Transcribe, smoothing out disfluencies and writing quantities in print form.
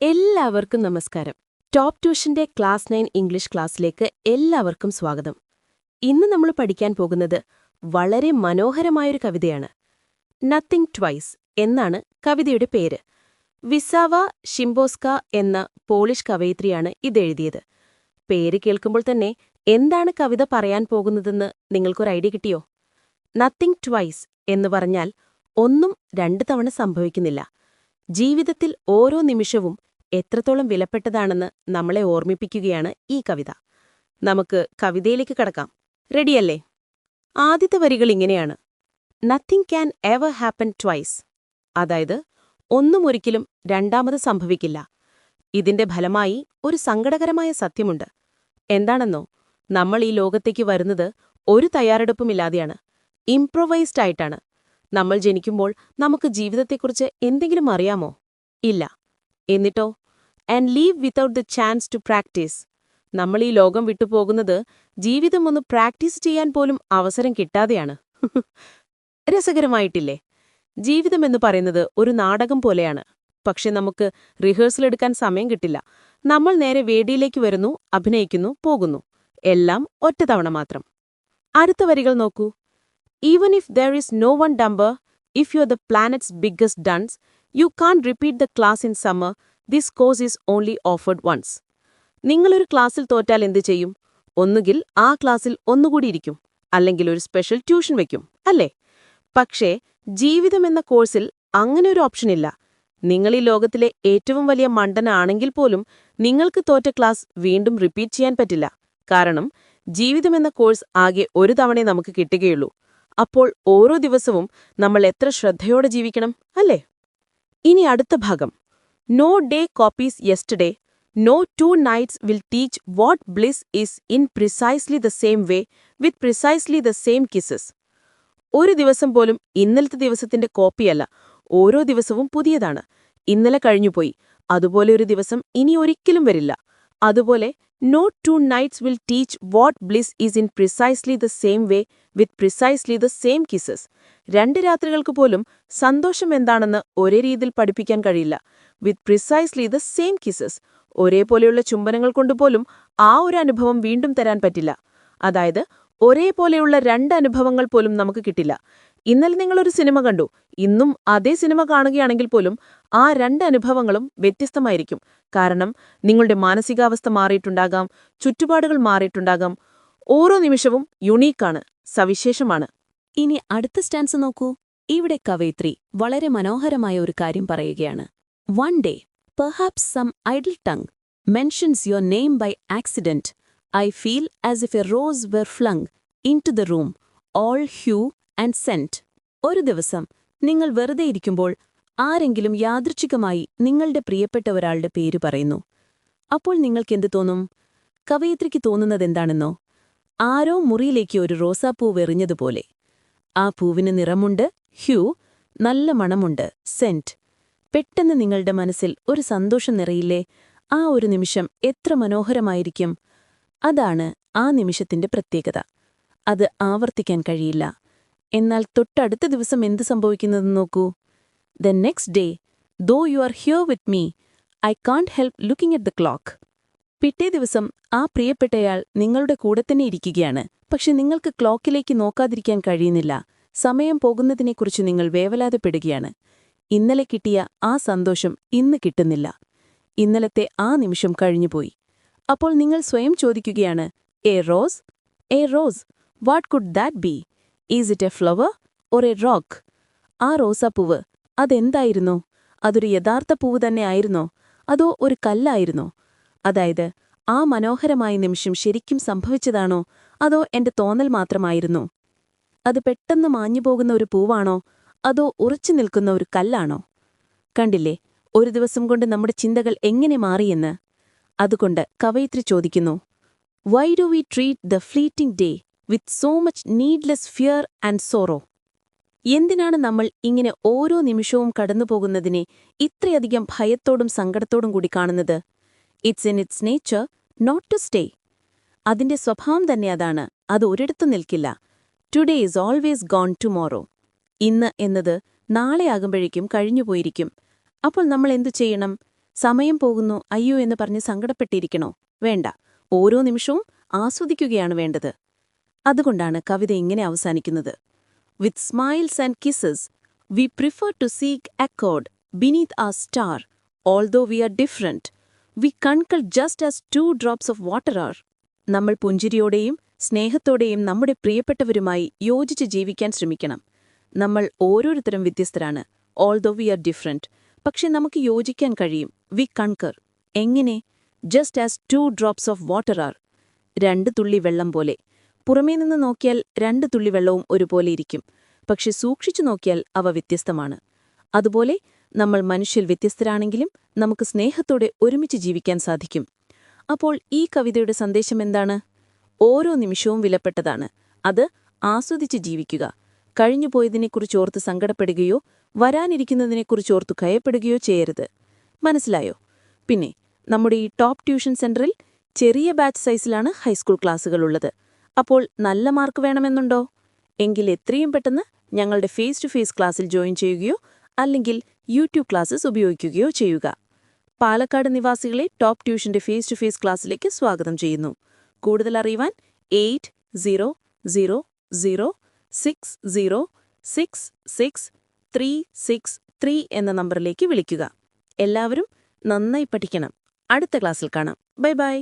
എല്ലാവർക്കും നമസ്കാരം. Top ട്യൂഷന്റെ class 9 English ക്ലാസ്സിലേക്ക് എല്ലാവർക്കും സ്വാഗതം. ഇന്ന് നമ്മൾ പഠിക്കാൻ പോകുന്നത് വളരെ മനോഹരമായൊരു കവിതയാണ്. നത്തിങ് ട്വൈസ് എന്നാണ് കവിതയുടെ പേര്. വിസാവ ഷിംബോസ്ക എന്ന പോളിഷ് കവയിത്രിയാണ് ഇതെഴുതിയത്. പേര് കേൾക്കുമ്പോൾ തന്നെ എന്താണ് കവിത പറയാൻ പോകുന്നതെന്ന് നിങ്ങൾക്കൊരു ഐഡിയ കിട്ടിയോ? നത്തിങ് ട്വൈസ് എന്ന് പറഞ്ഞാൽ ഒന്നും രണ്ട് തവണ സംഭവിക്കുന്നില്ല. ജീവിതത്തിൽ ഓരോ നിമിഷവും എത്രത്തോളം വിലപ്പെട്ടതാണെന്ന് നമ്മളെ ഓർമ്മിപ്പിക്കുകയാണ് ഈ കവിത. നമുക്ക് കവിതയിലേക്ക് കടക്കാം. റെഡിയല്ലേ? ആദ്യത്തെ വരികൾ ഇങ്ങനെയാണ്: nothing can ever happen twice. അതായത് ഒന്നും ഒരിക്കലും രണ്ടാമത് സംഭവിക്കില്ല. ഇതിന്റെ ഫലമായി ഒരു സങ്കടകരമായ സത്യമുണ്ട്. എന്താണെന്നോ, നമ്മൾ ഈ ലോകത്തേക്ക് വരുന്നത് ഒരു തയ്യാറെടുപ്പുമില്ലാതെയാണ്. ഇംപ്രൊവൈസ്ഡ് ആയിട്ടാണ്. നമ്മൾ ജനിക്കുമ്പോൾ നമുക്ക് ജീവിതത്തെക്കുറിച്ച് എന്തെങ്കിലും അറിയാമോ? ഇല്ല. എന്നിട്ടോ? And leave without the chance to practise. നമ്മൾ ഈ ലോകം വിട്ടുപോകുന്നത് ജീവിതം ഒന്ന് പ്രാക്ടീസ് ചെയ്യാൻ പോലും അവസരം കിട്ടാതെയാണ്. രസകരമായിട്ടില്ലേ? ജീവിതമെന്ന് പറയുന്നത് ഒരു നാടകം പോലെയാണ്. പക്ഷെ നമുക്ക് റിഹേഴ്സൽ എടുക്കാൻ സമയം കിട്ടില്ല. നമ്മൾ നേരെ വേദിയിലേക്ക് വരുന്നു, അഭിനയിക്കുന്നു, പോകുന്നു. എല്ലാം ഒറ്റ തവണ മാത്രം. അടുത്ത വരികൾ നോക്കൂ. Even if there is no one dumber, if you are the planet's biggest dunce, you can't repeat the class in summer, this course is only offered once. നിങ്ങളൊരു ക്ലാസ്സിൽ തോറ്റാൽ എന്തു ചെയ്യും? ഒന്നുകിൽ ആ ക്ലാസ്സിൽ ഒന്നുകൂടി ഇരിക്കും, അല്ലെങ്കിൽ ഒരു സ്പെഷ്യൽ ട്യൂഷൻ വയ്ക്കും, അല്ലേ? പക്ഷേ ജീവിതമെന്ന കോഴ്സിൽ അങ്ങനെ ഒരു ഓപ്ഷനില്ല. നിങ്ങൾ ഈ ലോകത്തിലെ ഏറ്റവും വലിയ മണ്ടനാണെങ്കിൽ പോലും നിങ്ങൾക്ക് തോറ്റ ക്ലാസ് വീണ്ടും റിപ്പീറ്റ് ചെയ്യാൻ പറ്റില്ല. കാരണം ജീവിതമെന്ന കോഴ്സ് ആകെ ഒരു തവണേ നമുക്ക് കിട്ടുകയുള്ളൂ. അപ്പോൾ ഓരോ ദിവസവും നമ്മൾ എത്ര ശ്രദ്ധയോടെ ജീവിക്കണം, അല്ലേ? ഇനി അടുത്ത ഭാഗം. No day copies yesterday, no two nights will teach what bliss is in precisely the same way, with precisely the same kisses. ഒരു ദിവസം പോലും ഇന്നലത്തെ ദിവസത്തിന്റെ കോപ്പിയല്ല. ഓരോ ദിവസവും പുതിയതാണ്. ഇന്നലെ കഴിഞ്ഞുപോയി. അതുപോലെ ഒരു ദിവസം ഇനി ഒരിക്കലും വരില്ല. അതുപോലെ no two nights will teach what bliss is in precisely the same way, with precisely the same kisses. രണ്ട് രാത്രികൾക്ക് പോലും സന്തോഷം എന്താണെന്ന് ഒരേ രീതിയിൽ പഠിപ്പിക്കാൻ കഴിയില്ല. വിത്ത് പ്രിസൈസ്ലി ദ സെയിം കിസസ്. ഒരേപോലെയുള്ള ചുംബനങ്ങൾ കൊണ്ടുപോലും ആ ഒരു അനുഭവം വീണ്ടും തരാൻ പറ്റില്ല. അതായത് ഒരേപോലെയുള്ള രണ്ട് അനുഭവങ്ങൾ പോലും നമുക്ക് കിട്ടില്ല. ഇന്നലെ നിങ്ങളൊരു സിനിമ കണ്ടു. ഇന്നും അതേ സിനിമ കാണുകയാണെങ്കിൽ പോലും ആ രണ്ട് അനുഭവങ്ങളും വ്യത്യസ്തമായിരിക്കും. കാരണം നിങ്ങളുടെ മാനസികാവസ്ഥ മാറിയിട്ടുണ്ടാകാം, ചുറ്റുപാടുകൾ മാറിയിട്ടുണ്ടാകാം. ഓരോ നിമിഷവും യുണീക്കാണ്, സവിശേഷമാണ്. ഇനി അടുത്ത സ്റ്റാൻസ് നോക്കൂ. ഇവിടെ കവയിത്രി വളരെ മനോഹരമായ ഒരു കാര്യം പറയുകയാണ്. One day, perhaps some idle tongue mentions your name by accident. I feel as if a rose were flung into the room, all hue and scent. ഒരു ദിവസം നിങ്ങൾ വെറുതെ ഇരിക്കുമ്പോൾ ആരെങ്കിലും യാദൃച്ഛികമായി നിങ്ങളുടെ പ്രിയപ്പെട്ട ഒരാളുടെ പേര് പറയുന്നു. അപ്പോൾ നിങ്ങൾക്കെന്ത് തോന്നും? കവയിത്രിക്ക് തോന്നുന്നതെന്താണെന്നോ? ആരോ മുറിയിലേക്ക് ഒരു റോസാപ്പൂവ് എറിഞ്ഞതുപോലെ. ആ പൂവിന് നിറമുണ്ട്, ഹ്യൂ, നല്ല മണമുണ്ട്, സെന്റ്. പെട്ടെന്ന് നിങ്ങളുടെ മനസ്സിൽ ഒരു സന്തോഷം നിറയില്ലേ? ആ ഒരു നിമിഷം എത്ര മനോഹരമായിരിക്കും! അതാണ് ആ നിമിഷത്തിന്റെ പ്രത്യേകത. അത് ആവർത്തിക്കാൻ കഴിയില്ല. എന്നാൽ തൊട്ടടുത്ത ദിവസം എന്ത് സംഭവിക്കുന്നതെന്ന് നോക്കൂ. The next day, though you are here with me, I can't help looking at the clock. പിറ്റേ ദിവസം ആ പ്രിയപ്പെട്ടയാൾ നിങ്ങളുടെ കൂടെ തന്നെ ഇരിക്കുകയാണ്. പക്ഷെ നിങ്ങൾക്ക് ക്ലോക്കിലേക്ക് നോക്കാതിരിക്കാൻ കഴിയുന്നില്ല. സമയം പോകുന്നതിനെക്കുറിച്ച് നിങ്ങൾ വേവലാതപ്പെടുകയാണ്. ഇന്നലെ കിട്ടിയ ആ സന്തോഷം ഇന്ന് കിട്ടുന്നില്ല. ഇന്നലത്തെ ആ നിമിഷം കഴിഞ്ഞുപോയി. അപ്പോൾ നിങ്ങൾ സ്വയം ചോദിക്കുകയാണ്, A rose? A rose, what could that be? Is it A flower or A rock? ആ റോസാപ്പൂവ് അതെന്തായിരുന്നു? അതൊരു യഥാർത്ഥ പൂവ് തന്നെ ആയിരുന്നോ? അതോ ഒരു കല്ലായിരുന്നോ? അതായത് ആ മനോഹരമായ നിമിഷം ശരിക്കും സംഭവിച്ചതാണോ? അതോ എന്റെ തോന്നൽ മാത്രമായിരുന്നോ? അത് പെട്ടെന്ന് മാഞ്ഞുപോകുന്ന ഒരു പൂവാണോ? അതോ ഉറച്ചു നിൽക്കുന്ന ഒരു കല്ലാണോ? കണ്ടില്ലേ, ഒരു ദിവസം കൊണ്ട് നമ്മുടെ ചിന്തകൾ എങ്ങനെ മാറിയെന്ന്. അതുകൊണ്ട് കവയിത്രി ചോദിക്കുന്നു, why do we treat the fleeting day with so much needless fear and sorrow? എന്തിനാണ് നമ്മൾ ഇങ്ങനെ ഓരോ നിമിഷവും കടന്നുപോകുന്നതിനെ ഇത്രയധികം ഭയത്തോടും സങ്കടത്തോടും കൂടി കാണുന്നത്? It's in its nature not to stay. അതിന്റെ സ്വഭാവം തന്നെ അതാണ്. അത് ഒരിടത്തും നിൽക്കില്ല. Today is always gone tomorrow. ഇന്ന് എന്നത് നാളെയാകുമ്പോഴേക്കും കഴിഞ്ഞുപോയിരിക്കും. അപ്പോൾ നമ്മൾ എന്തു ചെയ്യണം? സമയം പോകുന്നു അയ്യോ എന്ന് പറഞ്ഞ് സങ്കടപ്പെട്ടിരിക്കണോ? വേണ്ട, ഓരോ നിമിഷവും ആസ്വദിക്കുകയാണ് വേണ്ടത്. അതുകൊണ്ടാണ് കവിത ഇങ്ങനെ അവസാനിക്കുന്നത്. With smiles and kisses we prefer to seek accord beneath a star. Although we are different, we concur just as 2 drops of water are. നമ്മൾ പുഞ്ചിരിയോടെയും സ്നേഹത്തോടെയും നമ്മുടെ പ്രിയപ്പെട്ടവരുമായി യോജിച്ച് ജീവിക്കാൻ ശ്രമിക്കണം. നമ്മൾ ഓരോരുത്തരും വ്യത്യസ്തരാണ്. ഓൾദോ വി ആർ ഡിഫറന്റ്, പക്ഷെ നമുക്ക് യോജിക്കാൻ കഴിയും. We concur. എങ്ങനെ? Just as 2 drops of water are. 2 തുള്ളി വെള്ളം പോലെ. പുറമേ നിന്ന് നോക്കിയാൽ 2 തുള്ളി വെള്ളവും ഒരുപോലെ ഇരിക്കും, പക്ഷെ സൂക്ഷിച്ചു നോക്കിയാൽ അവ വ്യത്യസ്തമാണ്. അതുപോലെ നമ്മൾ മനുഷ്യർ വ്യത്യസ്തരാണെങ്കിലും നമുക്ക് സ്നേഹത്തോടെ ഒരുമിച്ച് ജീവിക്കാൻ സാധിക്കും. അപ്പോൾ ഈ കവിതയുടെ സന്ദേശം എന്താണ്? ഓരോ നിമിഷവും വിലപ്പെട്ടതാണ്. അത് ആസ്വദിച്ച് ജീവിക്കുക. കഴിഞ്ഞുപോയതിനെക്കുറിച്ചോർത്ത് സങ്കടപ്പെടുകയോ വരാനിരിക്കുന്നതിനെക്കുറിച്ചോർത്തു ഭയപ്പെടുകയോ ചെയ്യരുത്. മനസ്സിലായോ? പിന്നെ നമ്മുടെ ഈ ടോപ്പ് ട്യൂഷൻ സെന്ററിൽ ചെറിയ ബാച്ച് സൈസിലാണ് ഹൈസ്കൂൾ ക്ലാസ്സുകളുള്ളത്. അപ്പോൾ നല്ല മാർക്ക് വേണമെന്നുണ്ടോ? എങ്കിൽ എത്രയും പെട്ടെന്ന് ഞങ്ങളുടെ ഫേസ് ടു ഫേസ് ക്ലാസ്സിൽ ജോയിൻ ചെയ്യുകയോ അല്ലെങ്കിൽ യൂട്യൂബ് ക്ലാസ്സസ് ഉപയോഗിക്കുകയോ ചെയ്യുക. പാലക്കാട് നിവാസികളെ ടോപ്പ് ട്യൂഷന്റെ ഫേസ് ടു ഫേസ് ക്ലാസ്സിലേക്ക് സ്വാഗതം ചെയ്യുന്നു. കൂടുതൽ അറിയുവാൻ 8000606363 എന്ന നമ്പറിലേക്ക് വിളിക്കുക. എല്ലാവരും നന്നായി പഠിക്കണം. അടുത്ത ക്ലാസ്സിൽ കാണാം. Bye bye.